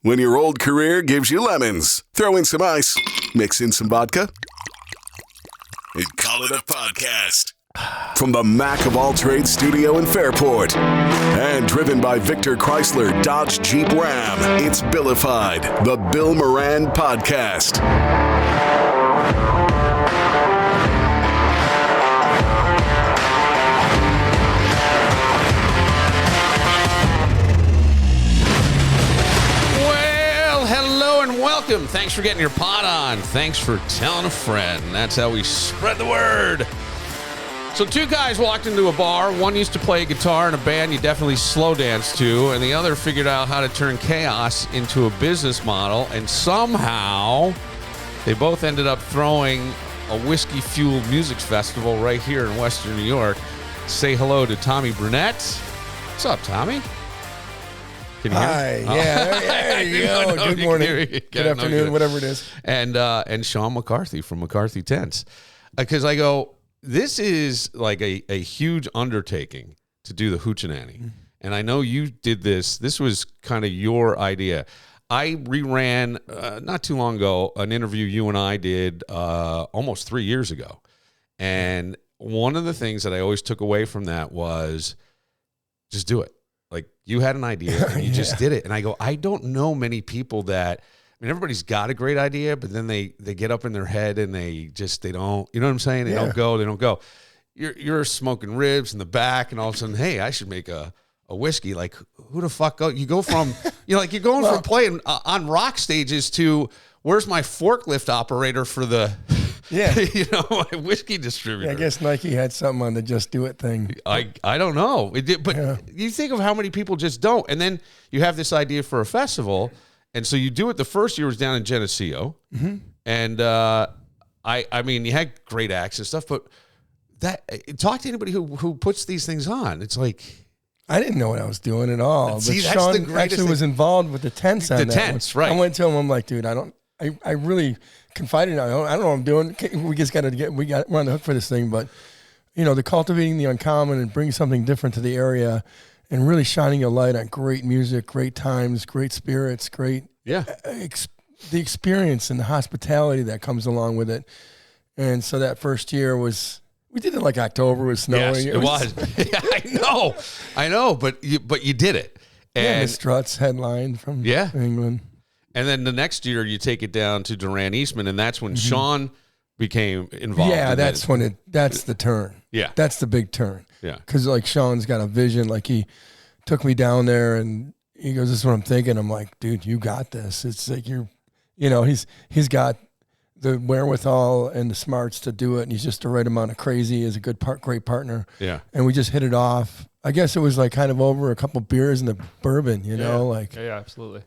When your old career gives you lemons, throw in some ice, mix in some vodka, and call it a podcast. From the Mac of All Trades studio in Fairport, and driven by Victor Chrysler Dodge Jeep Ram, it's Billified, the Bill Moran Podcast. Welcome. Thanks for getting your pot on. Thanks for telling a friend. That's how we spread the word. So two guys walked into a bar. One used to play guitar in a band you definitely slow dance to, and the other figured out how to turn chaos into a business model, and somehow they both ended up throwing a whiskey-fueled music festival right here in Western New York. Say hello to Tommy Brunett. What's up, Tommy? Can you Hi. hear me? Yeah, there you go. Good morning. Good afternoon, whatever it is. And Sean McCarthy from McCarthy Tents. Because I go, this is like a huge undertaking to do the Hoochenanny. Mm-hmm. And I know you did this. This was kind of your idea. I reran, not too long ago, an interview you and I did almost 3 years ago. And one of the things that I always took away from that was just do it. Like, you had an idea and you just did it. And I go, I don't know many people that, I mean, everybody's got a great idea, but then they get up in their head and they don't, you know what I'm saying? They don't go. You're smoking ribs in the back and all of a sudden, hey, I should make a whiskey. Like, who the fuck go? You go from, you're going from playing on rock stages to, where's my forklift operator for the, my whiskey distributor? Yeah, I guess Nike had something on the Just Do It thing. I don't know. You think of how many people just don't. And then you have this idea for a festival. And so you do it. The first year was down in Geneseo. Mm-hmm. And I mean, you had great acts and stuff, but talk to anybody who puts these things on. It's like, I didn't know what I was doing at all. See, but that's Sean the greatest actually was involved with the tents on that. The tents, right. I went to him, I'm like, dude, I really confided in him. I don't know what I'm doing. We just got to we're on the hook for this thing, but the cultivating the uncommon and bringing something different to the area and really shining a light on great music, great times, great spirits, great the experience and the hospitality that comes along with it. And so that first year we did it like October, it was snowing. Yes, it was. Yeah, I know, but you did it. And the Struts headline from England. And then the next year you take it down to Duran Eastman, and that's when Sean became involved. Yeah, that's the turn. Yeah. That's the big turn. Yeah. Because like Sean's got a vision. Like he took me down there and he goes, this is what I'm thinking. I'm like, dude, you got this. It's like he's got the wherewithal and the smarts to do it, and he's just the right amount of crazy. He's a great partner. Yeah. And we just hit it off. I guess it was like kind of over a couple beers and the bourbon, Yeah, absolutely.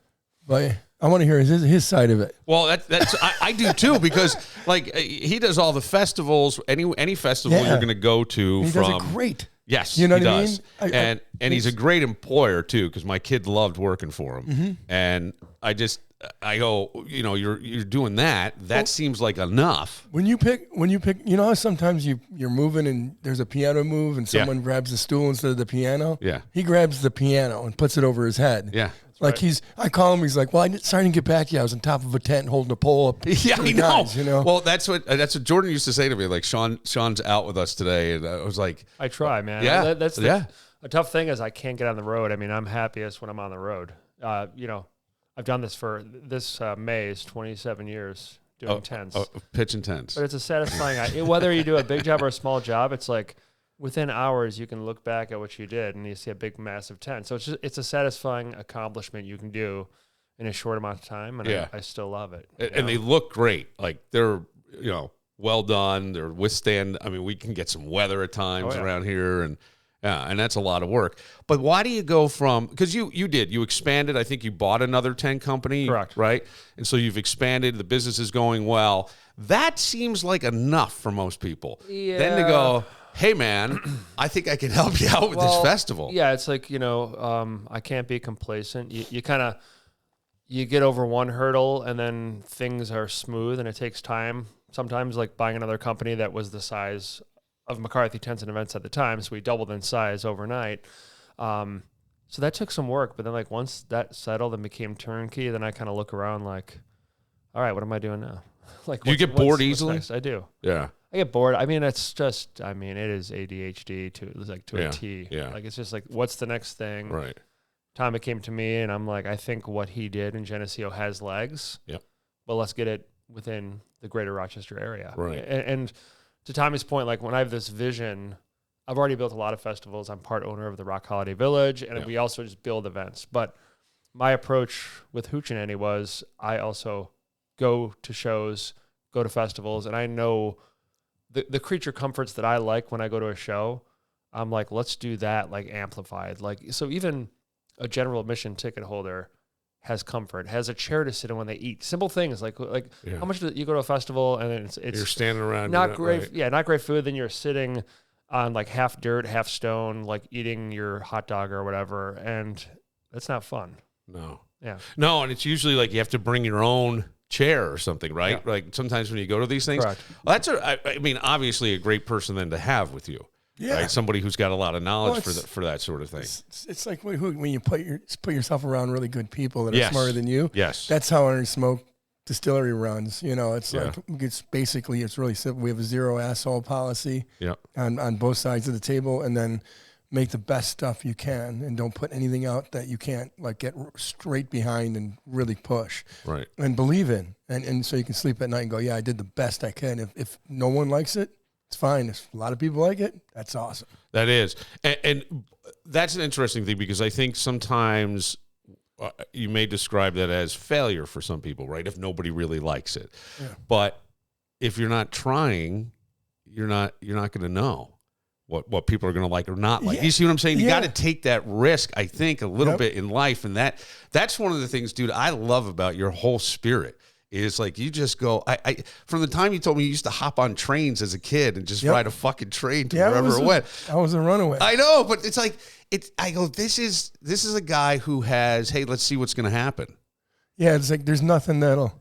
But I want to hear his side of it. Well, that's I do too, because like he does all the festivals, any festival you're going to go to. He does it great. Yes, you know he what does. I mean? And he's a great employer too, because my kid loved working for him. Mm-hmm. And I go, you're doing that. That seems like enough. When you pick, how sometimes you're moving and there's a piano move and someone grabs the stool instead of the piano. Yeah. He grabs the piano and puts it over his head. Yeah. Like I call him. He's like, well, I started to get back to you. I was on top of a tent holding a pole up. Yeah, I know. Guys, Well, that's what Jordan used to say to me. Like Sean's out with us today, and I was like, I try, man. Yeah, that's a tough thing is I can't get on the road. I mean, I'm happiest when I'm on the road. I've done this for this May is 27 years doing tents, pitching tents. But it's a satisfying. Whether you do a big job or a small job, it's like within hours you can look back at what you did and you see a big, massive tent. So it's a satisfying accomplishment you can do in a short amount of time, and I still love it. And they look great. Like they're well done. They're withstand. I mean, we can get some weather at times around here, and that's a lot of work. But why do you go from, because you expanded, I think you bought another tent company. Correct. Right? And so you've expanded, the business is going well. That seems like enough for most people. Yeah. Then to go, hey man, I think I can help you out with this festival. Yeah, it's like, I can't be complacent. You get over one hurdle and then things are smooth and it takes time. Sometimes like buying another company that was the size of McCarthy Tents and Events at the time, so we doubled in size overnight. So that took some work, but then like once that settled and became turnkey, then I kind of look around like, all right, what am I doing now? Like, Do you get bored easily? Next? I do. Yeah. I get bored. I mean, it is ADHD to a T. Yeah. Like, it's just like, what's the next thing? Right. Time it came to me, and I'm like, I think what he did in Geneseo has legs. Yep. But let's get it within the greater Rochester area. Right. And to Tommy's point, like when I have this vision, I've already built a lot of festivals. I'm part owner of the Rock Holiday Village, and we also just build events. But my approach with Hoochenanny was I also go to shows, go to festivals, and I know the creature comforts that I like when I go to a show. I'm like, let's do that, like amplified. Like, so even a general admission ticket holder has comfort, has a chair to sit in when they eat. Simple things like how much do you go to a festival and it's you're standing around, not great, right. Yeah, not great food. Then you're sitting on like half dirt, half stone, like eating your hot dog or whatever, and that's not fun. No. Yeah. No, and it's usually like you have to bring your own chair or something, right? Yeah. Like sometimes when you go to these things. Correct. Well, I mean, obviously a great person then to have with you. Yeah. Right? Somebody who's got a lot of knowledge for that sort of thing. It's like when you put yourself around really good people that are Yes. smarter than you. Yes. That's how our smoke distillery runs. You know, it's like it's really simple. We have a zero asshole policy on both sides of the table, and then make the best stuff you can, and don't put anything out that you can't like get straight behind and really push. Right. And believe in, and so you can sleep at night and go, yeah, I did the best I can. If no one likes it, it's fine. If a lot of people like it, that's awesome. That is. And that's an interesting thing because I think sometimes you may describe that as failure for some people, right? If nobody really likes it. Yeah. But if you're not trying, you're not going to know what people are going to like or not like. You see what I'm saying? You got to take that risk, I think, a little bit in life. And that's one of the things, dude, I love about your whole spirit. Is like you just go. I from the time you told me you used to hop on trains as a kid and just ride a fucking train to wherever it went. I was a runaway. I know, but it's like I go. This is a guy who has. Hey, let's see what's going to happen. Yeah, it's like there's nothing that'll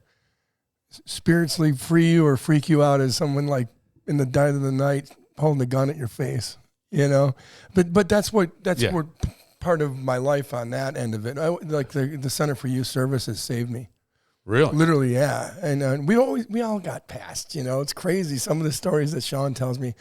spiritually free you or freak you out as someone like in the dead of the night holding a gun at your face. You know, but that's what part of my life on that end of it. Like the Center for Youth Services saved me. Really? Literally, yeah. And we all got past, you know. It's crazy. Some of the stories that Sean tells me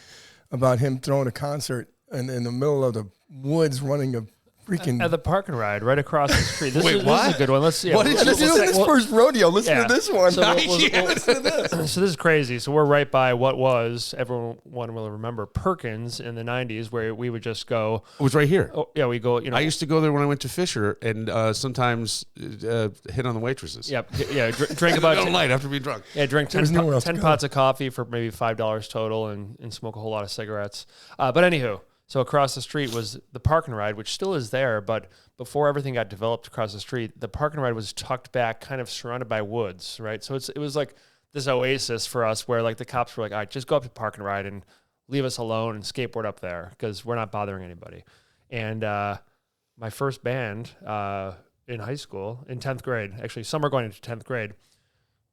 about him throwing a concert in the middle of the woods running a freaking... At the park and ride right across the street. This is a good one. Let's see. What did you do in this first rodeo? Listen to this one. So listen to this. So this is crazy. So we're right by what was, everyone will remember, Perkins in the 90s, where we would just go... It was right here. Oh, yeah, we go, you know... I used to go there when I went to Fisher and sometimes hit on the waitresses. Yep. Yeah, drink about... all night after being drunk. Yeah, drink 10 pots of coffee for maybe $5 total and smoke a whole lot of cigarettes. But anywho... So across the street was the park and ride, which still is there, but before everything got developed across the street, the park and ride was tucked back, kind of surrounded by woods, right? So it was like this oasis for us where like the cops were like, all right, just go up to park and ride and leave us alone and skateboard up there because we're not bothering anybody. And my first band in high school, in 10th grade, actually summer going into 10th grade,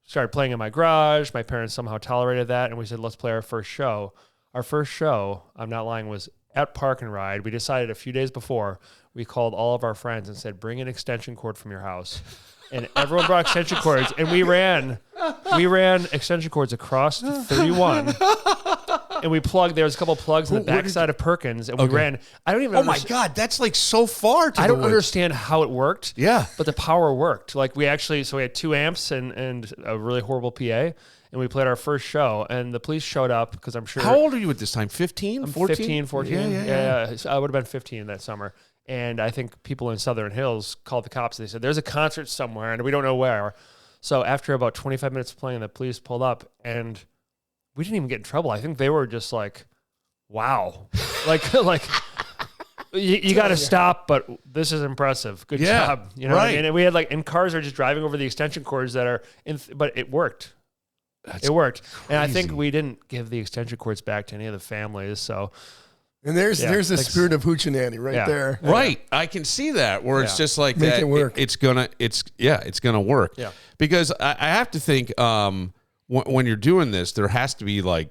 started playing in my garage. My parents somehow tolerated that, and we said, let's play our first show. Our first show, I'm not lying, was at Park and Ride. We decided a few days before, we called all of our friends and said, bring an extension cord from your house. And everyone brought extension cords, and we ran extension cords across 31. And we plugged, there was a couple of plugs in the backside of Perkins, and we ran. I don't even my God, that's like so far to I don't understand how it worked. Yeah. But the power worked. Like we had 2 amps and a really horrible PA. And we played our first show, and the police showed up because I'm sure... How old are you at this time? 15? 14? 15, 14. Yeah. So I would have been 15 that summer. And I think people in Southern Hills called the cops, and they said, there's a concert somewhere, and we don't know where. So after about 25 minutes of playing, the police pulled up, and we didn't even get in trouble. I think they were just like, wow. like you got to stop, but this is impressive. Good job. You know what I mean? And we had and cars are just driving over the extension cords that are but it worked. It worked. Crazy. And I think we didn't give the extension cords back to any of the families. So, and there's the spirit of Hoochenanny right there. Right. I can see that where it's just like make that. It work. It's gonna work. Yeah. Because I have to think when you're doing this, there has to be like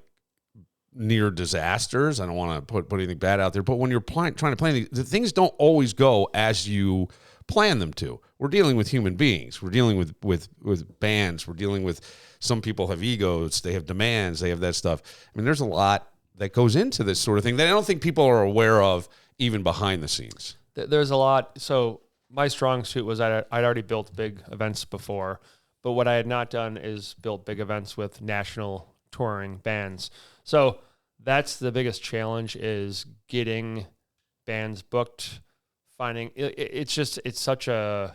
near disasters. I don't want to put anything bad out there, but when you're trying to plan these, the things don't always go as you plan them to. We're dealing with human beings. We're dealing with bands. We're dealing with, some people have egos. They have demands. They have that stuff. I mean, there's a lot that goes into this sort of thing that I don't think people are aware of even behind the scenes. There's a lot. So my strong suit was I'd already built big events before, but what I had not done is built big events with national touring bands. So that's the biggest challenge, is getting bands booked, finding it's just a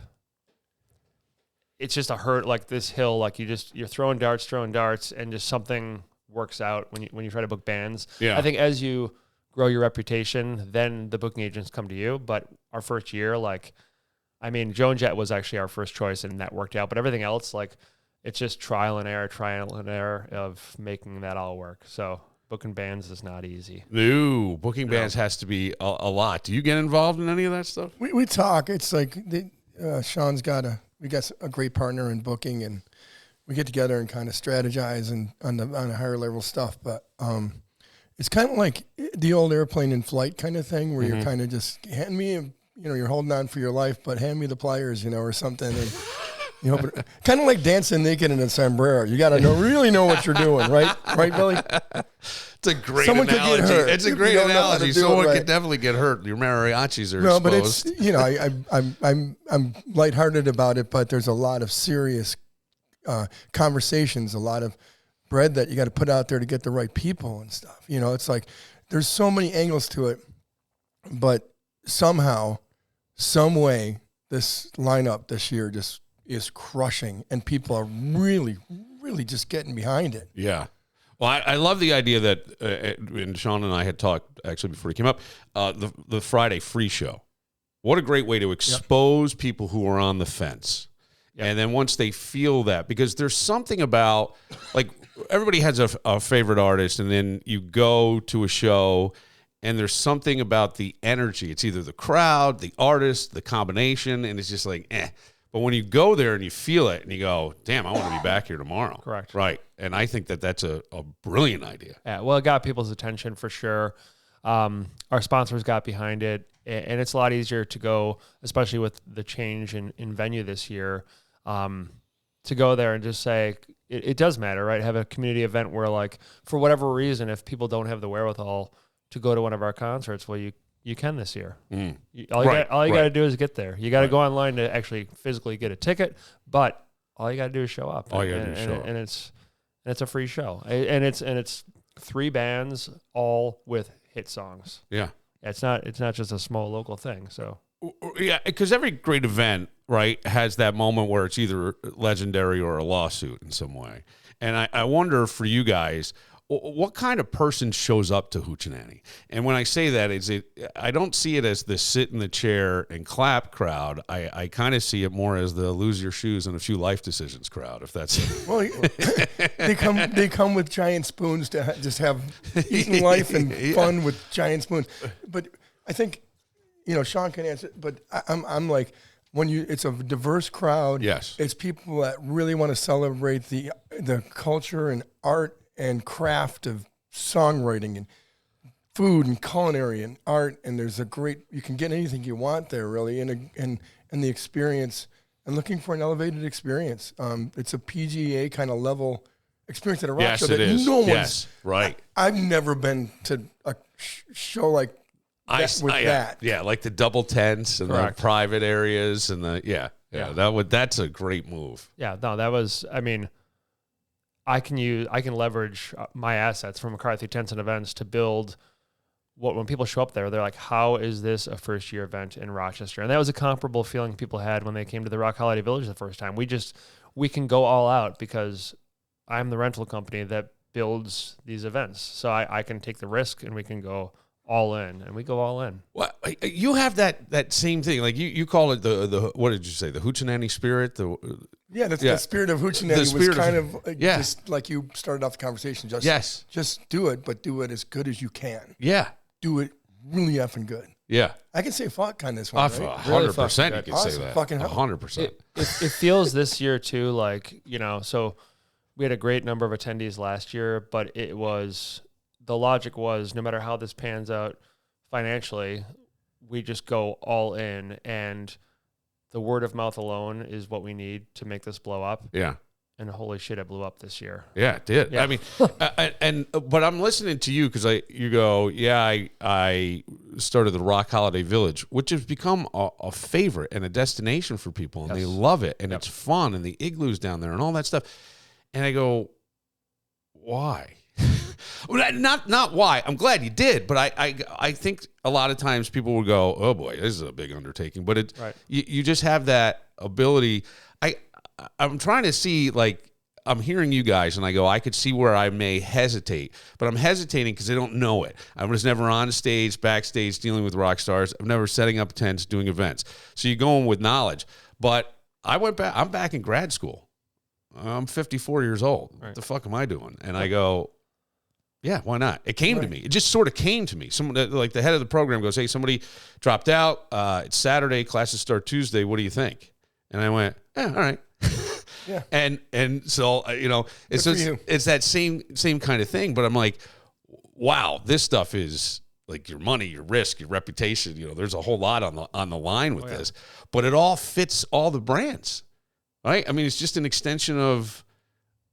hurt, like this hill, like you're throwing darts and just something works out when you try to book bands. Yeah. I think as you grow your reputation, then the booking agents come to you. But our first year, Joan Jett was actually our first choice, and that worked out. But everything else, it's just trial and error of making that all work. So booking bands is not easy. No, booking bands has to be a lot. Do you get involved in any of that stuff? We talk. It's like Sean's got we got a great partner in booking, and we get together and kind of strategize and on a higher level stuff. But it's kind of like the old airplane in flight kind of thing, where you're kind of just hand me, you're holding on for your life, but hand me the pliers, or something. And, but kind of like dancing naked in a sombrero. You got to really know what you're doing, right? Right, Billy? It's a great Someone analogy. Could get hurt. It's a great analogy. Someone could definitely get hurt. Your mariachis are exposed. But it's, I'm lighthearted about it, but there's a lot of serious conversations, a lot of bread that you got to put out there to get the right people and stuff. It's like there's so many angles to it, but somehow, some way, this lineup this year just is crushing, and people are really, really just getting behind it. Yeah. Well, I love the idea that, and Sean and I had talked actually before he came up, the Friday free show. What a great way to expose people who are on the fence. Yep. And then once they feel that, because there's something about, everybody has a favorite artist, and then you go to a show, and there's something about the energy. It's either the crowd, the artist, the combination, and it's just like, eh. But when you go there and you feel it and you go, damn, I want to be back here tomorrow. Correct. Right. And I think that that's a brilliant idea. Yeah, well, it got people's attention for sure. Our sponsors got behind it, and it's a lot easier to go, especially with the change in venue this year, to go there and just say, it does matter, right? Have a community event where, for whatever reason, if people don't have the wherewithal to go to one of our concerts, well, you can this year. Mm. All you got to do is get there. You got to go online to actually physically get a ticket, but all you got to do is show up. All you got to do is show up. And it's a free show. And it's 3 bands all with hit songs. Yeah. It's not just a small local thing. So yeah, because every great event, right, has that moment where it's either legendary or a lawsuit in some way. And I wonder for you guys, what kind of person shows up to Hoochenanny? And when I say that, I don't see it as the sit in the chair and clap crowd. I kind of see it more as the lose your shoes and a few life decisions crowd, if that's... Well, they come with giant spoons to just have eaten life and fun with giant spoons. But I think, Sean can answer, but I'm like, it's a diverse crowd. Yes. It's people that really want to celebrate the culture and art and craft of songwriting and food and culinary and art, and there's you can get anything you want there, really, and the experience, and looking for an elevated experience. It's a PGA kind of level experience at a rock show. Yes, it is. No one's, yes, right. I've never been to a show like that that. Yeah, like the double tents and Correct. the private areas and that's a great move. yeah, no, that was, I can leverage my assets from McCarthy Tents and Events to build when people show up there, they're like, how is this a first year event in Rochester? And that was a comparable feeling people had when they came to the Rock Holiday Village the first time. We can go all out because I'm the rental company that builds these events. So I can take the risk and we can go all in, and we go all in. Well, you have that same thing. Like you call it the what did you say? The Hoochenanny spirit. The spirit of Hoochenanny was kind of just like you started off the conversation. Just do it, but do it as good as you can. Yeah, do it really effing good. Yeah, I can say fuck on this one. 100%. You can say that. 100%. It feels this year too, like so we had a great number of attendees last year, but it was the logic was no matter how this pans out financially, we just go all in, and the word of mouth alone is what we need to make this blow up. Yeah. And holy shit, it blew up this year. Yeah, it did. Yeah. I mean, but I'm listening to you because you go, I started the Rock Holiday Village, which has become a favorite and a destination for people, and they love it, and it's fun, and the igloos down there and all that stuff. And I go, why? Not why. I'm glad you did, but I think a lot of times people will go, oh boy, this is a big undertaking. But you just have that ability. I'm trying to see, like, I'm hearing you guys, and I go, I could see where I may hesitate, but I'm hesitating because I don't know it. I was never on stage, backstage, dealing with rock stars. I'm never setting up tents, doing events. So you're going with knowledge. But I'm back in grad school. I'm 54 years old. Right. What the fuck am I doing? And I go, yeah, why not? It came to me. It just sort of came to me. Someone, like the head of the program goes, hey, somebody dropped out. It's Saturday. Classes start Tuesday. What do you think? And I went, all right. Yeah. And so, it's that same kind of thing. But I'm like, wow, this stuff is like your money, your risk, your reputation. There's a whole lot on the line with this. But it all fits all the brands, right? I mean, it's just an extension of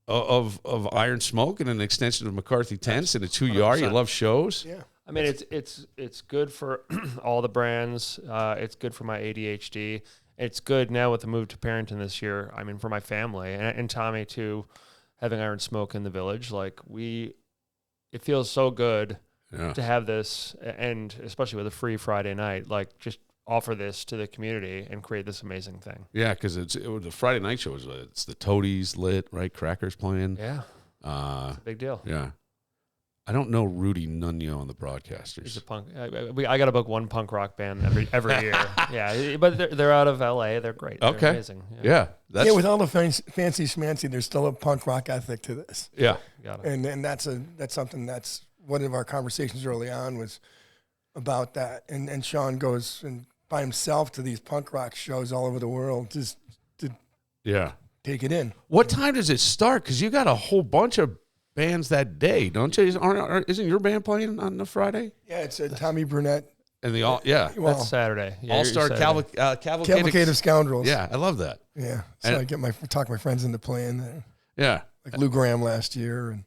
Iron Smoke and an extension of McCarthy Tents, and it's who you are. You love shows. Yeah. I mean, it's good for all the brands. It's good for my ADHD. It's good now with the move to Barrington this year. I mean, for my family and Tommy too, having Iron Smoke in the village. Like it feels so good to have this, and especially with a free Friday night, like just offer this to the community and create this amazing thing. Yeah, because the Friday night show it's the Toadies lit, right? Crackers playing. Yeah, it's a big deal. Yeah. I don't know Rudy Nuno on the Broadcasters. He's a punk. I got to book one punk rock band every year. Yeah, but they're out of LA. They're great. They're amazing. Yeah. With all the fancy schmancy, there's still a punk rock ethic to this. Yeah. Got it. And that's something that's one of our conversations early on was about that. And Sean goes and by himself to these punk rock shows all over the world just to take it in. What time does it start? Because you got a whole bunch of bands that day, don't you? Isn't your band playing on the Friday? Yeah, it's Tommy Brunett. And well, that's Saturday. Yeah, All-Star Cavalcade of Scoundrels. Yeah, I love that. Yeah, so I talk my friends into playing there. Yeah. Like Lou Graham last year, and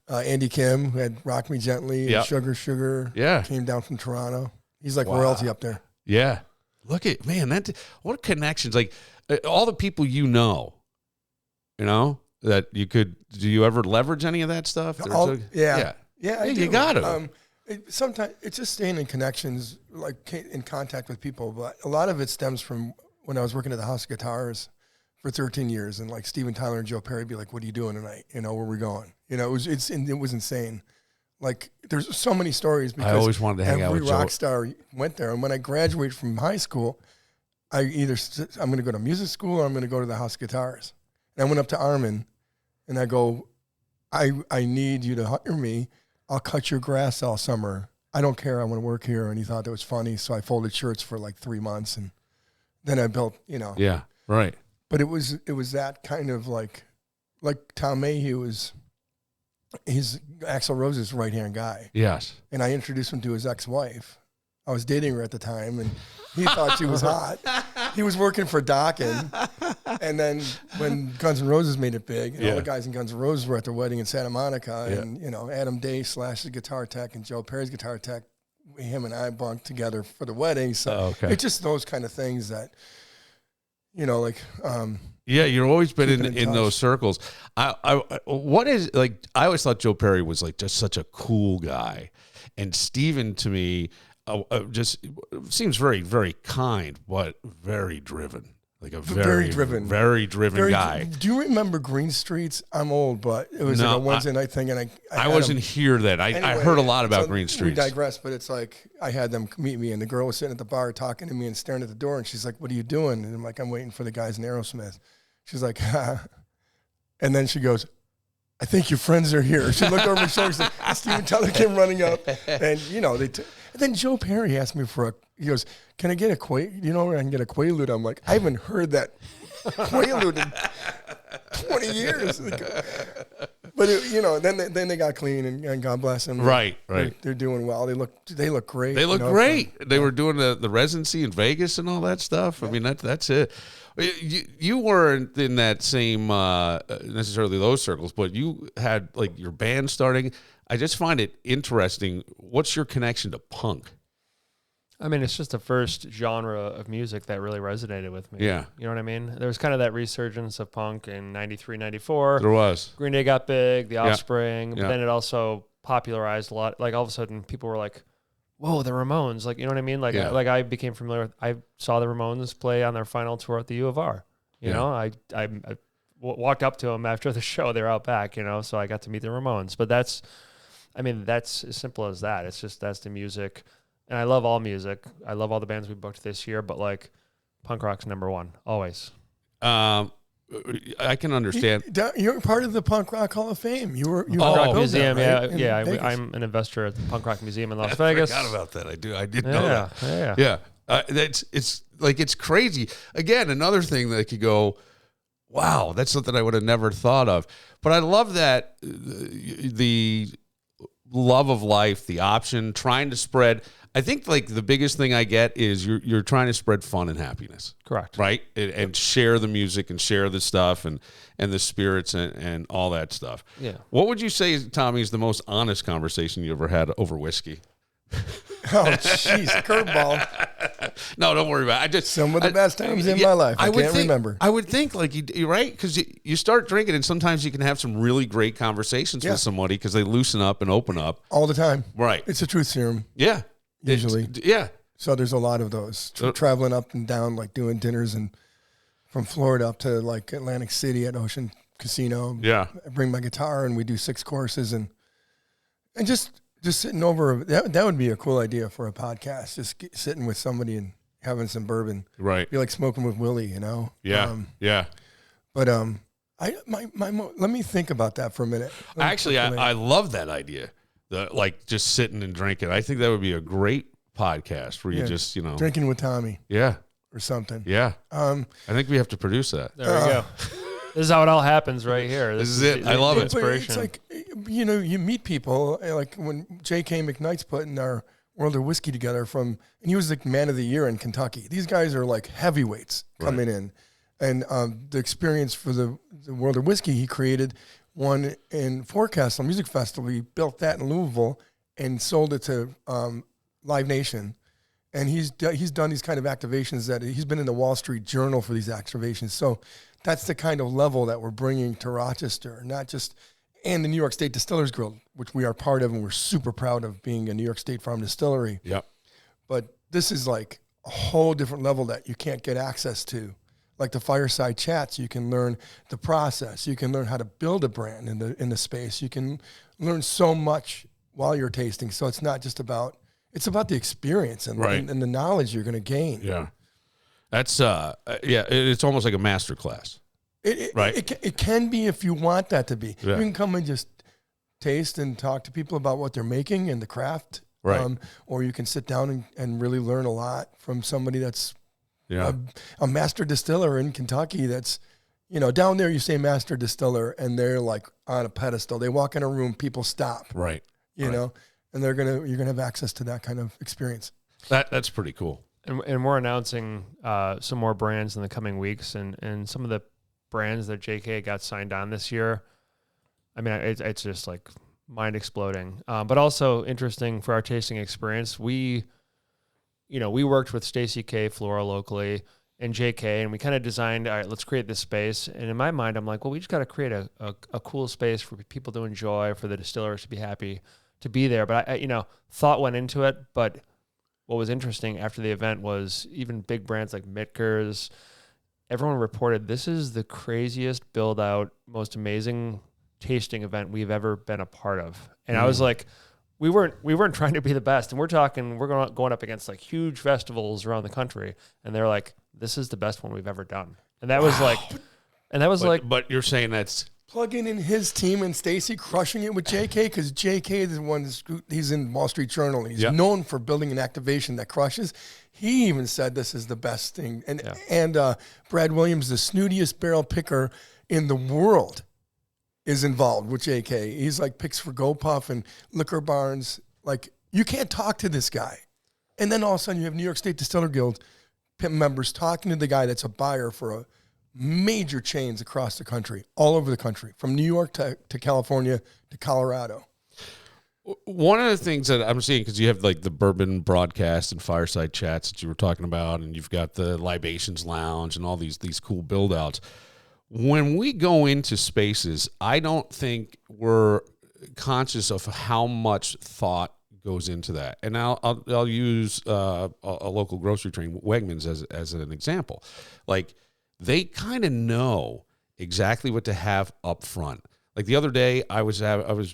Andy Kim, who had Rock Me Gently, and Sugar, came down from Toronto. He's like royalty up there. Yeah. Look at, man, what connections. Like, all the people that you could, do you ever leverage any of that stuff? Yeah, you got to. Sometimes it's just staying in connections, like in contact with people. But a lot of it stems from when I was working at the House of Guitars for 13 years, and like Steven Tyler and Joe Perry be like, "What are you doing tonight? Where are we going?" It was insane. Like there's so many stories because I always wanted to hang out with every rock star went there. And when I graduated from high school, I'm going to go to music school or I'm going to go to the House of Guitars. And I went up to Armin. And I go, I need you to hire me. I'll cut your grass all summer. I don't care. I want to work here. And he thought that was funny. So I folded shirts for like 3 months. And then I built, Yeah, right. But it was that kind of like Tom Mayhew he's Axl Rose's right-hand guy. Yes. And I introduced him to his ex-wife. I was dating her at the time. And he thought she was hot. He was working for Dokken. And then when Guns N' Roses made it big, all the guys in Guns N' Roses were at their wedding in Santa Monica. Yeah. And, Adam Day / the guitar tech and Joe Perry's guitar tech, him and I bunked together for the wedding. So it's just those kind of things that, you've always been in those circles. I always thought Joe Perry was like just such a cool guy. And Steven to me just seems very, very kind, but very driven. Like a very driven guy. Do you remember Green Streets? I'm old, but it was like a Wednesday night thing, and I wasn't here then. I heard a lot about Green Streets. We digress, but it's like I had them meet me, and the girl was sitting at the bar talking to me and staring at the door, and she's like, "What are you doing?" And I'm like, "I'm waiting for the guys in Aerosmith." She's like, and then she goes, "I think your friends are here." She looked over my shoulder, and Steven Tyler came running up, and and then Joe Perry asked me he goes, "Can I get a Quaalude? Where I can get a Quaalude?" I'm like, I haven't heard that Quaalude in 20 years. But But then they got clean, and God bless them. Right. They're doing well. They look great. They look great. They were doing the residency in Vegas and all that stuff. Yeah. I mean, that's it. You weren't in that same necessarily those circles, but you had like your band starting. I just find it interesting. What's your connection to punk? I mean, it's just the first genre of music that really resonated with me. Yeah. You know what I mean? There was kind of that resurgence of punk in 93, 94. There was. Green Day got big, The Offspring, Yeah. but then it also popularized a lot. Like all of a sudden people were like, whoa, the Ramones. Like, you know what I mean? Like, I became familiar with, I saw the Ramones play on their final tour at the U of R. You know, I walked up to them after the show. They were out back, so I got to meet the Ramones. But that's as simple as that. It's just, that's the music. And I love all music. I love all the bands we booked this year, but like punk rock's number one, always. I can understand. You're part of the Punk Rock Hall of Fame. You were Punk Rock Museum, right? I'm an investor at the Punk Rock Museum in Las Vegas. I forgot about that. I did know that. Yeah. It's crazy. Again, another thing that could go, wow, that's something I would have never thought of. But I love that the love of life, the option, trying to spread. I think like the biggest thing I get is you're trying to spread fun and happiness. Correct. Right? And share the music and share the stuff and the spirits and all that stuff. Yeah. What would you say, Tommy, is the most honest conversation you ever had over whiskey? Oh, jeez, curveball. No, don't worry about it. Some of the best times in my life. I can't remember. I would think like you're right, because you start drinking and sometimes you can have some really great conversations with somebody because they loosen up and open up. All the time. Right. It's a truth serum. Yeah. Usually. Yeah. So there's a lot of those. Traveling up and down, like doing dinners and from Florida up to like Atlantic City at Ocean Casino. Yeah. I bring my guitar and we do 6 courses and just sitting over. That would be a cool idea for a podcast. Just sitting with somebody and having some bourbon. Right. Be like smoking with Willie, Yeah. Yeah. But let me think about that for a minute. Actually, I love that idea. Like just sitting and drinking. I think that would be a great podcast where you just, drinking with Tommy. Yeah. Or something. Yeah. I think we have to produce that. There we go. This is how it all happens right here. This is it. I love it. It's like, you meet people, like when J.K. McKnight's putting our World of Whiskey together and he was the man of the year in Kentucky. These guys are like heavyweights coming in. And the experience for the World of Whiskey, he created one in Forecastle Music Festival. He built that in Louisville and sold it to Live Nation. And he's done these kind of activations that he's been in the Wall Street Journal for these activations. So that's the kind of level that we're bringing to Rochester, not just, and the New York State Distillers Guild, which we are part of, and we're super proud of being a New York State farm distillery. Yep. But this is like a whole different level that you can't get access to. Like the fireside chats, you can learn the process. You can learn how to build a brand in the space. You can learn so much while you're tasting. So it's not just about, it's about the experience and the knowledge you're going to gain. Yeah. That's it's almost like a master class. It can be if you want that to be. Yeah. You can come and just taste and talk to people about what they're making and the craft. Right. Or you can sit down and really learn a lot from somebody that's a master distiller in Kentucky that's, down there you say master distiller and they're like on a pedestal. They walk in a room, people stop. Right. You know, and you're gonna have access to that kind of experience. That's pretty cool. And we're announcing some more brands in the coming weeks, and some of the brands that JK got signed on this year. I mean, it's just like mind exploding, but also interesting for our tasting experience. We worked with Stacy K. Flora locally and JK, and we kind of designed, all right, let's create this space. And in my mind, I'm like, well, we just got to create a cool space for people to enjoy, for the distillers to be happy to be there. But I thought went into it, but what was interesting after the event was even big brands like Mitker's, everyone reported this is the craziest build out, most amazing tasting event we've ever been a part of. And I was like, we weren't trying to be the best. And we're going up against like huge festivals around the country. And they're like, this is the best one we've ever done. And that was but you're saying that's plugging in his team and Stacy crushing it with JK, because JK is the one he's in Wall Street Journal. He's known for building an activation that crushes. He even said this is the best thing. And Brad Williams, the snootiest barrel picker in the world. is involved with JK. He's like picks for GoPuff and Liquor Barns. Like, you can't talk to this guy. And then all of a sudden you have New York State Distiller Guild members talking to the guy that's a buyer for a major chains across the country, all over the country, from New York to California to Colorado. One of the things that I'm seeing, because you have like the bourbon broadcast and fireside chats that you were talking about, and you've got the libations lounge and all these cool build outs. When we go into spaces, I don't think we're conscious of how much thought goes into that. And I'll use a local grocery chain, Wegmans, as an example. Like, they kind of know exactly what to have up front. Like the other day, I was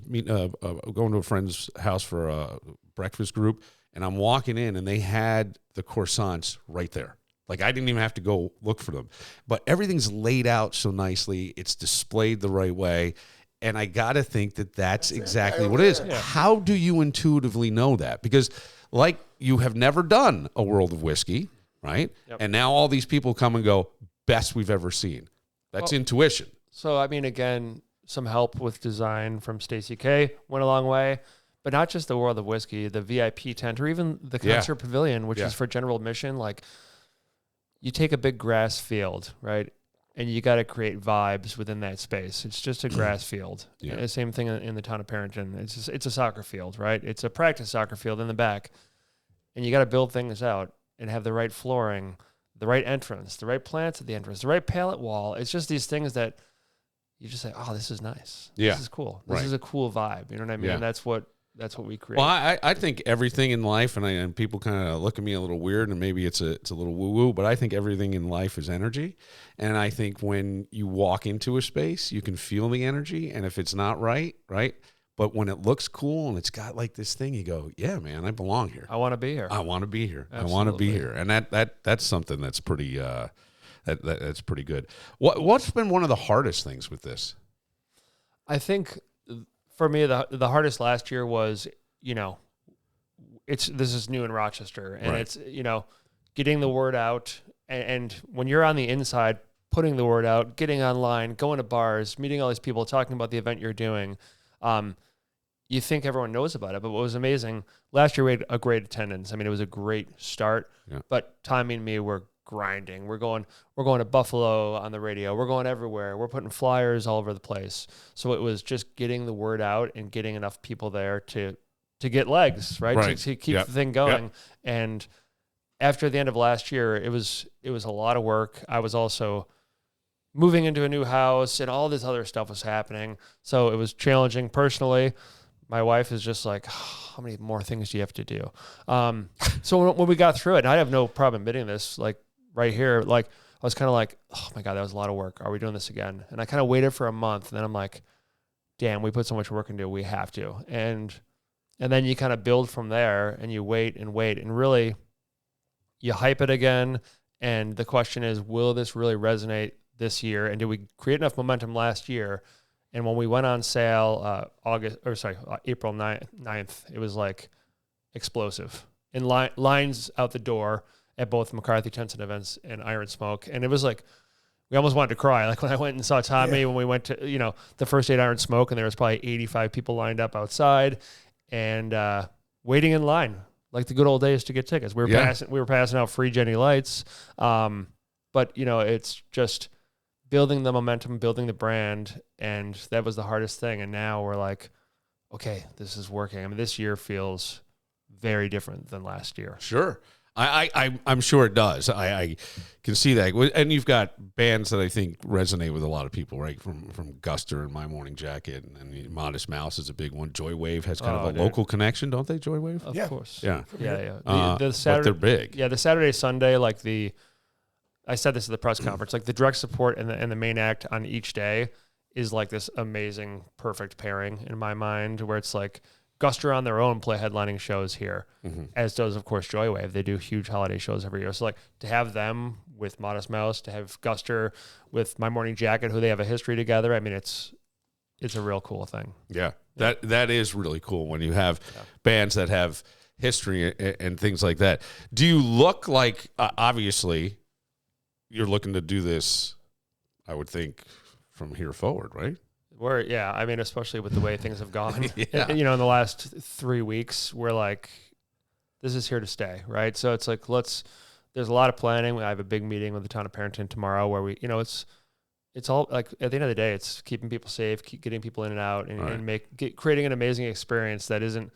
meeting, going to a friend's house for a breakfast group, and I'm walking in, and they had the croissants right there. Like, I didn't even have to go look for them. But everything's laid out so nicely. It's displayed the right way. And I got to think that that's exactly what it is. Yeah. How do you intuitively know that? Because, like, you have never done a World of Whiskey, right? Yep. And now all these people come and go, best we've ever seen. That's intuition. So, I mean, again, some help with design from Stacey K went a long way, but not just the World of Whiskey, the VIP tent, or even the concert pavilion, which is for general admission. Like, you take a big grass field, right? And you got to create vibes within that space. It's just a grass field. Yeah. The same thing in the town of Parrington. It's a soccer field, right? It's a practice soccer field in the back. And you got to build things out and have the right flooring, the right entrance, the right plants at the entrance, the right pallet wall. It's just these things that you just say, oh, this is nice. Yeah. This is cool. This is a cool vibe. You know what I mean? Yeah. That's what we create. Well, I think everything in life, and people kind of look at me a little weird, and maybe it's a little woo-woo, but I think everything in life is energy. And I think when you walk into a space, you can feel the energy, and if it's not right? But when it looks cool and it's got like this thing, you go, yeah, man, I belong here. I want to be here. I want to be here. Absolutely. I want to be here. And that's something that's pretty that's pretty good. What's been one of the hardest things with this? I think for me, the hardest last year was, this is new in Rochester, and it's, getting the word out. And when you're on the inside, putting the word out, getting online, going to bars, meeting all these people, talking about the event you're doing, you think everyone knows about it. But what was amazing, last year we had a great attendance. I mean, it was a great start, but Tommy and me were grinding. We're going to Buffalo on the radio. We're going everywhere. We're putting flyers all over the place. So it was just getting the word out and getting enough people there to get legs, right? To keep the thing going. Yep. And after the end of last year, it was a lot of work. I was also moving into a new house, and all this other stuff was happening. So it was challenging personally. My wife is just like, oh, how many more things do you have to do? So when we got through it, and I have no problem admitting this, like right here, like I was kind of like, oh my God, that was a lot of work. Are we doing this again? And I kind of waited for a month, and then I'm like, damn, we put so much work into it, we have to. And then you kind of build from there, and you wait, and really you hype it again. And the question is, will this really resonate this year? And did we create enough momentum last year? And when we went on sale April 9th, it was like explosive. And lines out the door at both McCarthy Tents and Events and Iron Smoke. And it was like, we almost wanted to cry. Like when I went and saw Tommy, when we went to, the first 8 Iron Smoke, and there was probably 85 people lined up outside and waiting in line, like the good old days to get tickets. We were passing out free Jenny Lights. But it's just building the momentum, building the brand, and that was the hardest thing. And now we're like, okay, this is working. I mean, this year feels very different than last year. Sure. I'm sure it does. I can see that. And you've got bands that I think resonate with a lot of people, right? From Guster and My Morning Jacket, and Modest Mouse is a big one. Joy Wave has kind of a local connection, don't they, Joy Wave? Of course. Yeah. The Saturday, but they're big. Yeah, the Saturday, Sunday, like I said this at the press conference, like the direct support and the main act on each day is like this amazing, perfect pairing in my mind, where it's like Guster on their own play headlining shows here, as does, of course, Joywave. They do huge holiday shows every year. So like to have them with Modest Mouse, to have Guster with My Morning Jacket, who they have a history together. I mean, it's a real cool thing. Yeah. That is really cool when you have bands that have history and things like that. Do you look like, obviously, you're looking to do this, I would think, from here forward, right? I mean, especially with the way things have gone, Yeah. in the last 3 weeks, we're like, this is here to stay, right? So it's like, there's a lot of planning. I have a big meeting with the town of Parenton tomorrow where we, it's all like, at the end of the day, it's keeping people safe, keep getting people in and out, and creating an amazing experience that isn't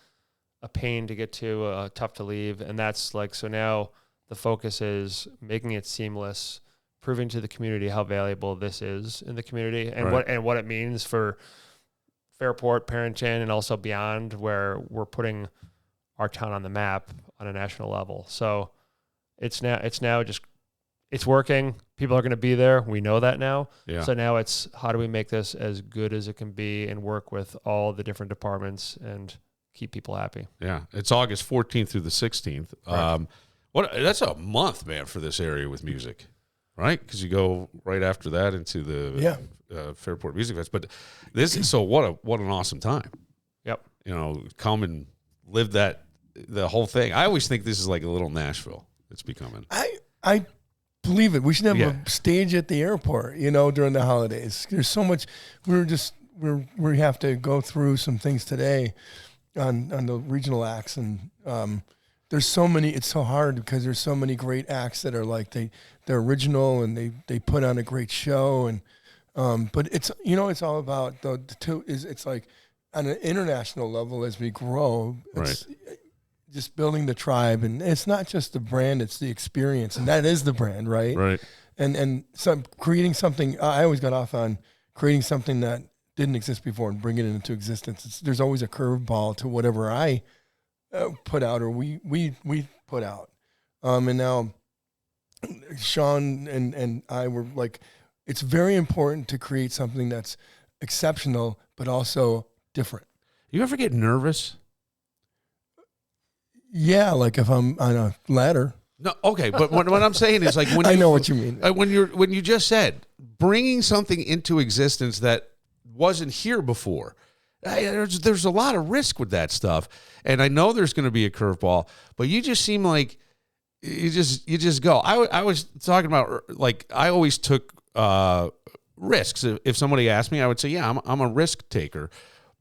a pain to get to, tough to leave. And that's like, so now the focus is making it seamless, proving to the community how valuable this is in the community and what it means for Fairport, Parenton, and also beyond, where we're putting our town on the map on a national level. So it's now just, it's working. People are going to be there. We know that now. Yeah. So now it's, how do we make this as good as it can be and work with all the different departments and keep people happy? Yeah. It's August 14th through the 16th. Right. That's a month, man, for this area with music, right? Because you go right after that into the Fairport Music Fest. But what an awesome time. Yep. Come and live the whole thing. I always think this is like a little Nashville. It's becoming. I believe it. We should have a stage at the airport, during the holidays. There's so much. We have to go through some things today on the regional acts, and there's so many. It's so hard because there's so many great acts that are like they're original and they put on a great show, and but it's it's all about the two. It's like on an international level as we grow. It's just building the tribe, and it's not just the brand; it's the experience, and that is the brand, right? Right. And so creating something. I always got off on creating something that didn't exist before and bringing it into existence. There's always a curveball to whatever I put out or we put out. And now Sean and I were like, it's very important to create something that's exceptional but also different. You ever get nervous? Yeah, like if I'm on a ladder. No, okay, but what I'm saying is like when I know what you mean. When you just said bringing something into existence that wasn't here before. There's a lot of risk with that stuff, and I know there's going to be a curveball, but you just seem like you just go. I was talking about, like, I always took risks. If somebody asked me, I would say, yeah, I'm a risk taker,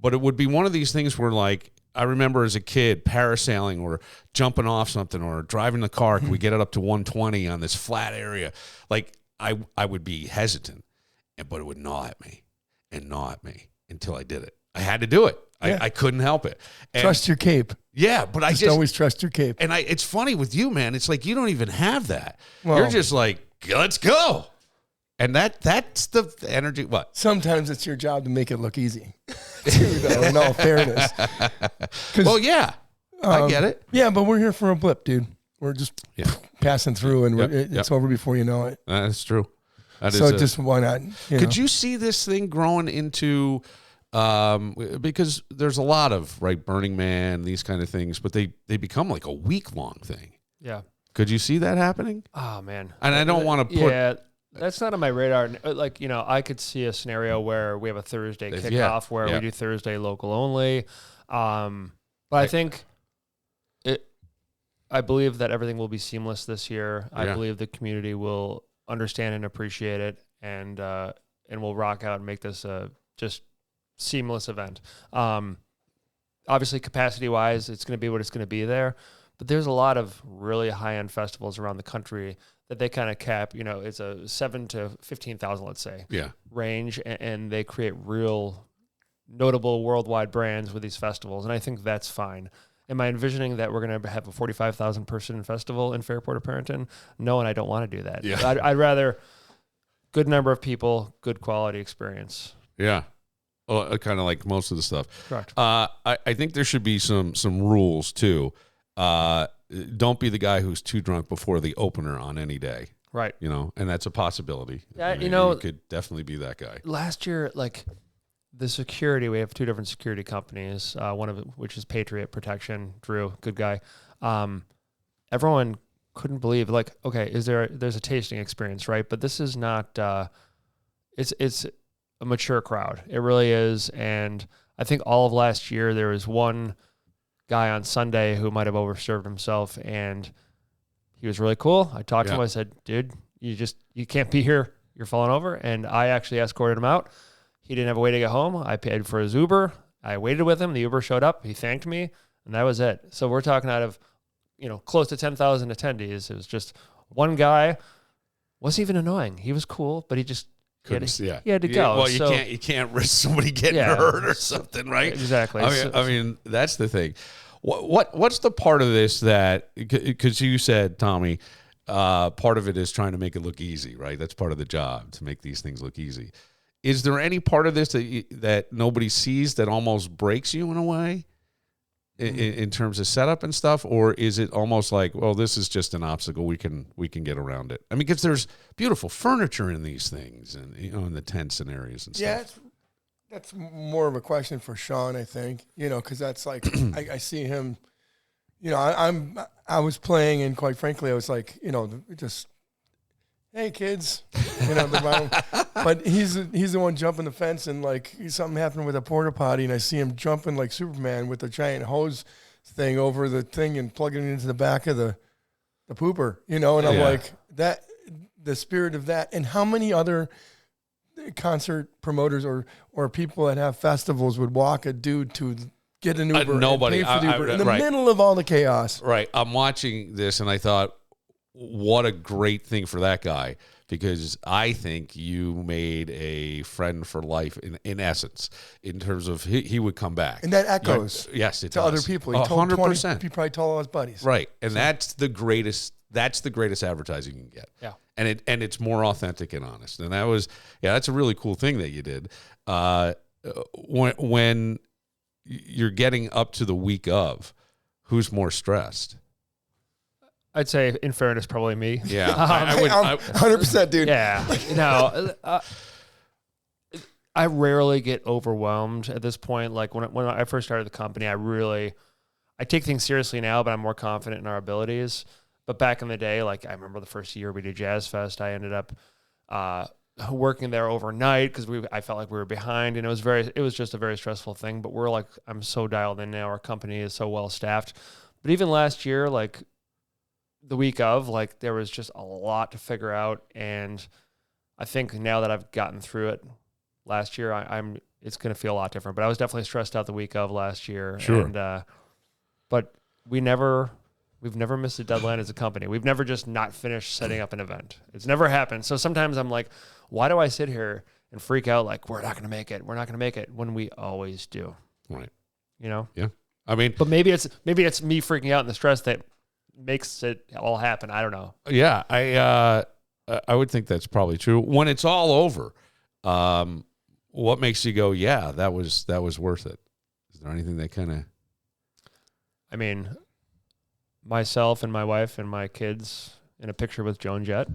but it would be one of these things where, like, I remember as a kid parasailing or jumping off something or driving the car. Can we get it up to 120 on this flat area? Like, I would be hesitant, but it would gnaw at me until I did it. I had to do it. Yeah. I couldn't help it. And trust your cape. Yeah, but I just always trust your cape. And it's funny with you, man. It's like you don't even have that. Well, you're just like, let's go. And that's the energy. What? Sometimes it's your job to make it look easy. In all fairness. Well, yeah, I get it. Yeah, but we're here for a blip, dude. We're just passing through, and it's over before you know it. That's true. Just why not? Could you see this thing growing into? Because there's a lot of Burning Man, these kind of things, but they become like a week-long thing. Yeah. Could you see that happening? Oh man. And I don't want to put. Yeah, that's not on my radar. Like, I could see a scenario where we have a Thursday kickoff where we do Thursday local only. But I think I believe that everything will be seamless this year. I believe the community will understand and appreciate it, and we'll rock out and make this a just seamless event. Obviously, capacity-wise, it's going to be what it's going to be there. But there's a lot of really high-end festivals around the country that they kind of cap. It's a 7,000 to 15,000, let's say, range, and they create real notable worldwide brands with these festivals. And I think that's fine. Am I envisioning that we're going to have a 45,000 person festival in Fairport or Parenton? No, and I don't want to do that. Yeah. I'd rather good number of people, good quality experience. Yeah. Kind of like most of the stuff. Correct. I think there should be some rules too. Don't be the guy who's too drunk before the opener on any day. Right. And that's a possibility. Yeah, you could definitely be that guy. Last year, like the security, we have two different security companies, one of which is Patriot Protection, Drew, good guy. Everyone couldn't believe, like, okay, there's a tasting experience, right? But this is not, it's a mature crowd. It really is. And I think all of last year, there was one guy on Sunday who might have overserved himself, and he was really cool. I talked to him. I said, dude, you can't be here. You're falling over. And I actually escorted him out. He didn't have a way to get home. I paid for his Uber. I waited with him. The Uber showed up. He thanked me, and that was it. So we're talking out of, close to 10,000 attendees. It was just one guy. Wasn't even annoying. He was cool, but he just he had to go. Well, you can't risk somebody getting hurt or something, right? Exactly. I mean, that's the thing. What's the part of this that, because you said, Tommy, part of it is trying to make it look easy, right? That's part of the job, to make these things look easy. Is there any part of this that nobody sees that almost breaks you in a way in terms of setup and stuff? Or is it almost like, well, this is just an obstacle, we can get around it? I mean, because there's beautiful furniture in these things and, in the tents and areas and stuff. Yeah, that's more of a question for Sean, I think, because that's like, I see him, I was playing, and quite frankly, I was like, just, hey kids, but he's the one jumping the fence, and like something happened with a porta potty, and I see him jumping like Superman with a giant hose thing over the thing and plugging it into the back of the pooper, and I'm like, that, the spirit of that. And how many other concert promoters or people that have festivals would walk a dude to get an Uber, nobody, and pay for the Uber in the middle of all the chaos. Right. I'm watching this and I thought, what a great thing for that guy, because I think you made a friend for life in essence, in terms of he would come back. And that echoes yes, it to does. other people. He told 100%. He probably told all his buddies. Right. And that's the greatest advertising you can get. Yeah. And it's more authentic and honest. And that's a really cool thing that you did. When you're getting up to the week of, who's more stressed? I'd say, in fairness, probably me. Yeah. I would 100%, dude. Yeah. No, I rarely get overwhelmed at this point. Like when I first started the company, I take things seriously now, but I'm more confident in our abilities. But back in the day, like I remember the first year we did Jazz Fest, I ended up working there overnight because I felt like we were behind, and it was just a very stressful thing. But I'm so dialed in now. Our company is so well staffed. But even last year, like the week of, like there was just a lot to figure out, and I think now that I've gotten through it last year, it's going to feel a lot different. But I was definitely stressed out the week of last year. Sure. And but we've never missed a deadline as a company. We've never just not finished setting up an event. It's never happened. So sometimes I'm like, why do I sit here and freak out like we're not going to make it? We're not going to make it when we always do. Right. Yeah. I mean, but maybe it's me freaking out and the stress that makes it all happen. I don't know. Yeah. I would think that's probably true. When it's all over, what makes you go, yeah, that was worth it? Is there anything that kind of, I mean, myself and my wife and my kids in a picture with Joan Jett.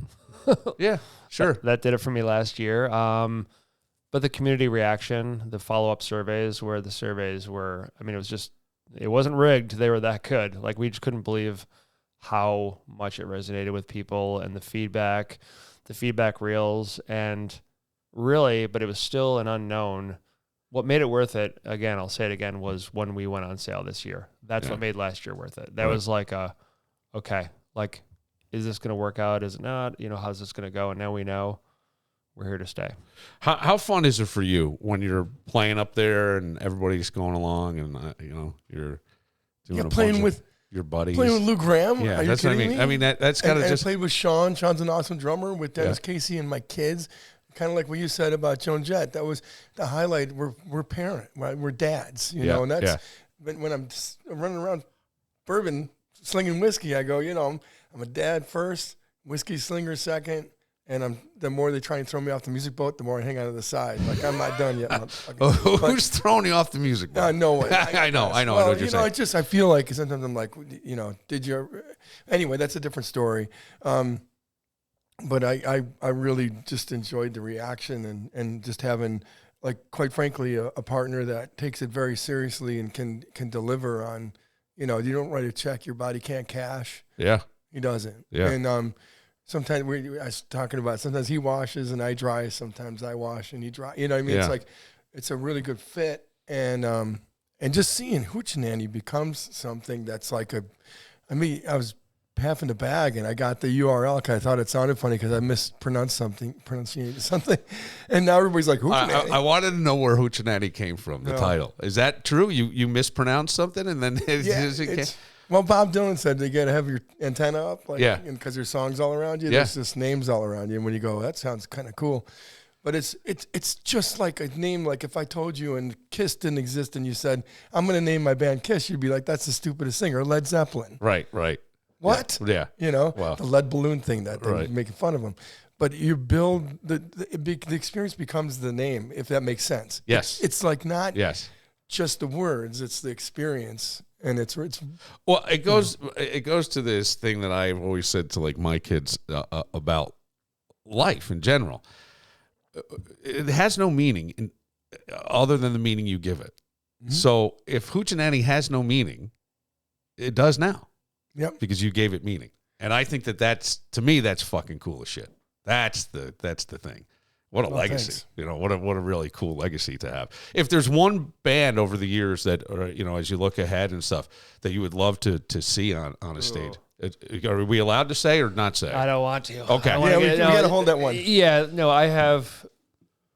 Yeah, sure. That did it for me last year. But the community reaction, the follow-up surveys were, I mean, it wasn't rigged. They were that good. Like, we just couldn't believe how much it resonated with people, and the feedback reels, and really, but it was still an unknown. What made it worth it, again, I'll say it again, was when we went on sale this year. That's what made last year worth it. That was like okay, like, is this going to work out? Is it not? How's this going to go? And now we know we're here to stay. How fun is it for you when you're playing up there and everybody's going along and, you're doing playing with your buddies? Playing with Lou Graham? Yeah, Are you that's what I kidding mean. me? I mean, that's got to just... I played with Sean. Sean's an awesome drummer, with Dennis Casey and my kids. Kind of like what you said about Joan Jett. That was the highlight. We're parent, right? We're dads, and that's when I'm running around bourbon, slinging whiskey. I go, I'm a dad first, whiskey slinger second, and the more they try and throw me off the music boat, the more I hang out to the side. Like, I'm not done yet. Who's throwing you off the music boat? No way. I know. Well, I know what you're saying. I feel like sometimes I'm like, did you? Anyway, that's a different story. But I really just enjoyed the reaction and just having, like, quite frankly, a partner that takes it very seriously and can deliver on, you don't write a check your body can't cash. Yeah. He doesn't. Yeah. And sometimes I was talking about, sometimes he washes and I dry, sometimes I wash and he dry. You know what I mean? Yeah. It's like, it's a really good fit. And just seeing Hoochenanny becomes something that's like I was half in the bag, and I got the URL because I thought it sounded funny because I pronunciated something, and now everybody's like, Hoochenanny. I wanted to know where Hoochenanny came from, the title. Is that true? You mispronounced something, and then well, Bob Dylan said you got to have your antenna up, because there's songs all around you. Yeah. There's just names all around you, and when you go, that sounds kind of cool. But it's just like a name. Like if I told you and Kiss didn't exist, and you said I'm going to name my band Kiss, you'd be like, that's the stupidest thing. Or Led Zeppelin. Right. What? Yeah. The lead balloon thing that they're making fun of them. But you build the experience becomes the name, if that makes sense. Yes. It's like not just the words; it's the experience, and it's. Well, it goes to this thing that I've always said to like my kids about life in general. It has no meaning other than the meaning you give it. Mm-hmm. So if Hoochenanny has no meaning, it does now. Yep. Because you gave it meaning. And I think that's to me, that's fucking cool as shit. That's the thing. What a legacy. Thanks. What a really cool legacy to have. If there's one band over the years that, as you look ahead and stuff, that you would love to see on a stage. Are we allowed to say or not say? I don't want to. Okay. We got to hold that one. Yeah, no, I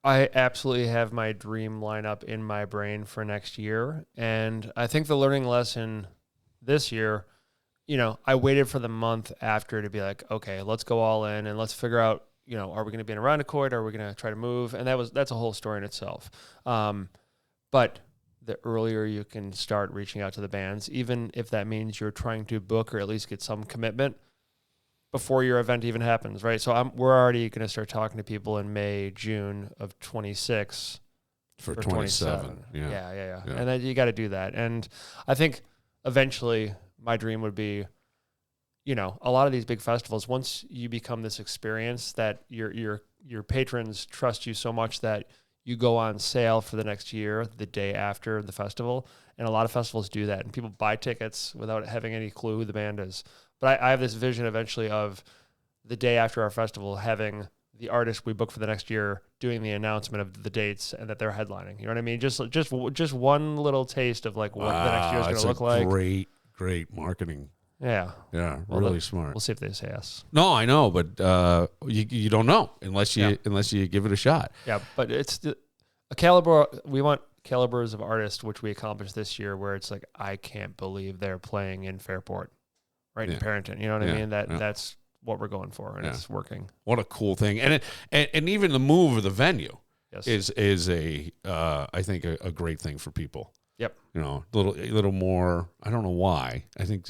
absolutely have my dream lineup in my brain for next year. And I think the learning lesson this year, I waited for the month after to be like, okay, let's go all in and let's figure out, are we going to be in a Roundacoit? Are we going to try to move? And that's a whole story in itself. But the earlier you can start reaching out to the bands, even if that means you're trying to book or at least get some commitment before your event even happens, right? So we're already going to start talking to people in May, June of 26 for 27. Yeah. And then you got to do that. And I think eventually my dream would be, a lot of these big festivals, once you become this experience that your patrons trust you so much that you go on sale for the next year, the day after the festival. And a lot of festivals do that. And people buy tickets without having any clue who the band is. But I have this vision eventually of the day after our festival having the artist we book for the next year doing the announcement of the dates and that they're headlining. You know what I mean? Just one little taste of like what the next year is going to look like. Great marketing. Yeah. Yeah. Really smart. We'll see if they say yes. No, I know, but you don't know unless you give it a shot. Yeah, but it's a caliber. We want calibers of artists, which we accomplished this year, where it's like I can't believe they're playing in Fairport, right in Parrington. You know what I mean? That's what we're going for, and it's working. What a cool thing, and even the move of the venue is a I think a great thing for people. Yep. A little more. I don't know why. I think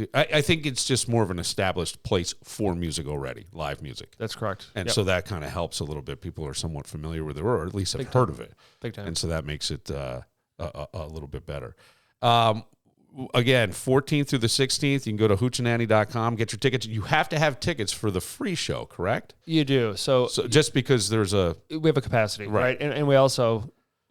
it's just more of an established place for music already, live music. That's correct. And so that kind of helps a little bit. People are somewhat familiar with it, or at least have heard of it. Big time. And so that makes it a little bit better. Again, 14th through the 16th, you can go to hoochenanny.com, get your tickets. You have to have tickets for the free show, correct? You do. So just because we have a capacity, right? And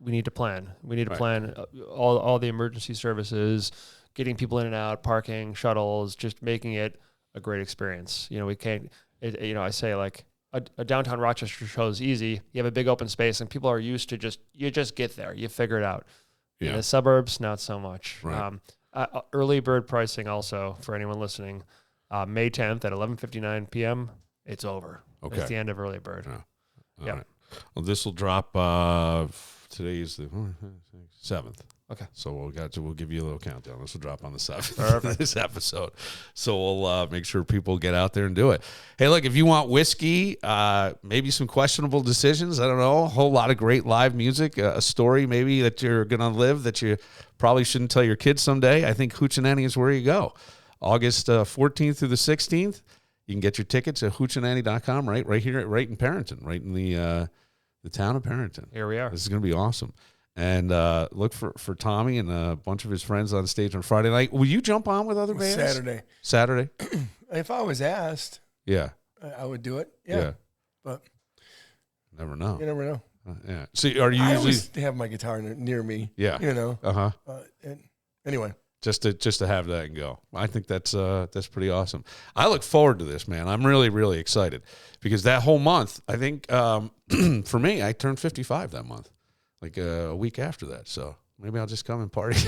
we need to plan. We need to plan all the emergency services, getting people in and out, parking, shuttles, just making it a great experience. We can't. I say like a downtown Rochester show is easy. You have a big open space, and people are used to you just get there. You figure it out. Yeah. In the suburbs, not so much. Right. Early bird pricing also for anyone listening. May 10th at 11:59 p.m. It's over. Okay. It's the end of early bird. Yeah. All right. Well, this will drop. Today is the 7th. Okay. So we'll give you a little countdown. This will drop on the 7th. Perfect. This episode. So we'll make sure people get out there and do it. Hey, look, if you want whiskey, maybe some questionable decisions, I don't know, a whole lot of great live music, a story maybe that you're going to live that you probably shouldn't tell your kids someday, I think Hoochenanny is where you go. August 14th through the 16th. You can get your tickets at hoochenanny.com right here, right in Parrington, right in the town of Parrington. Here we are. This is going to be awesome. And look for Tommy and a bunch of his friends on stage on Friday night. Will you jump on with other bands? Saturday? If I was asked, I would do it. Yeah. But never know. You never know. Yeah. So are you I usually always have my guitar near me? Yeah. Anyway. Just to have that and go. I think that's pretty awesome. I look forward to this, man. I'm really, really excited because that whole month, I think for me, I turned 55 that month, like a week after that. So Maybe I'll just come and party.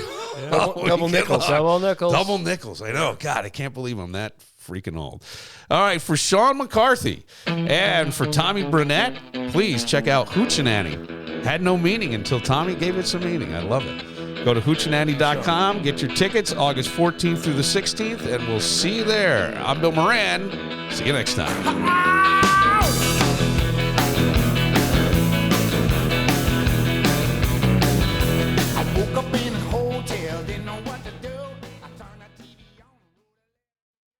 Double nickels. Double nickels. Double nickels. I know. God, I can't believe I'm that freaking old. All right, for Sean McCarthy and for Tommy Brunett, please check out Hoochenanny. Had no meaning until Tommy gave it some meaning. I love it. Go to Hoochenanny.com, get your tickets August 14th through the 16th, and we'll see you there. I'm Bill Moran. See you next time. I woke up in a hotel, didn't know what to do.